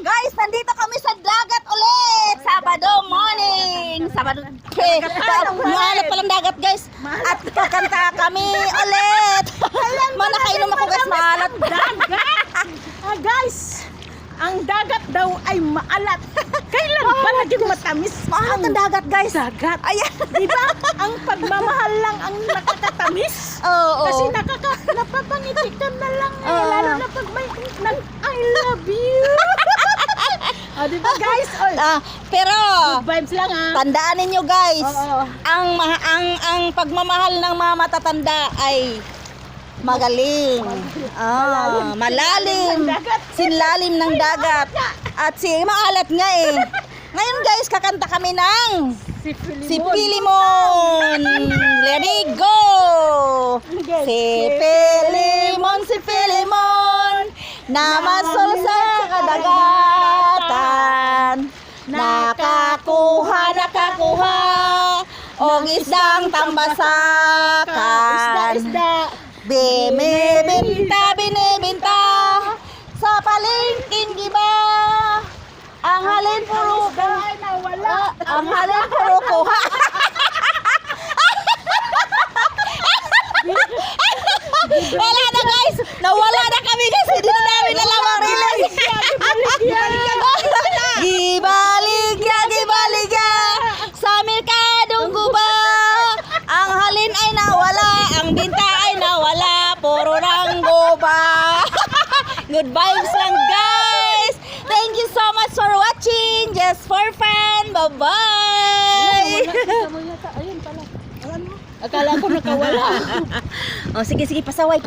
guys, nandito kami sa dagat ulit. Sabado morning. Sabado. Maalat palang dagat guys. At kakanta kami ulit. Manakainom ako guys, maalat. Guys, ang dagat daw ay maalat. Kailan ba naging matamis? Maalat ang dagat guys. Dagat. Ayan. Diba? Ang pagmamahal lang ang nakakatamis. Oo. Kasi napapangiti ka na lang. Lalo na pag may I love you. Diba guys? Pero Vibes lang tandaan ninyo guys, Oo. ang pagmamahal ng mga matatanda ay magaling. Malalim. Sinlalim ng dagat. At maalat nga eh. Ngayon guys, kakanta kami ng si Filimon. Let it go. Si Filimon na masul sa kadagatan. Nakakuha og isdang tambasakan. Binibinta sa palengking giba. Ang halin puro ay nawala. Ang halin puro kuha. Wala na guys. Nawala na kami kasi hindi na namin alam ang release. Gibaligya sa merkadong guba. Ang halin ay nawala, ang binta ay nawala, puro rang guba. Good vibes lang guys. Thank you so much for watching. Just for fun. Bye-bye. Ayun pala. Akala ko nakawala. Sige, pasaway.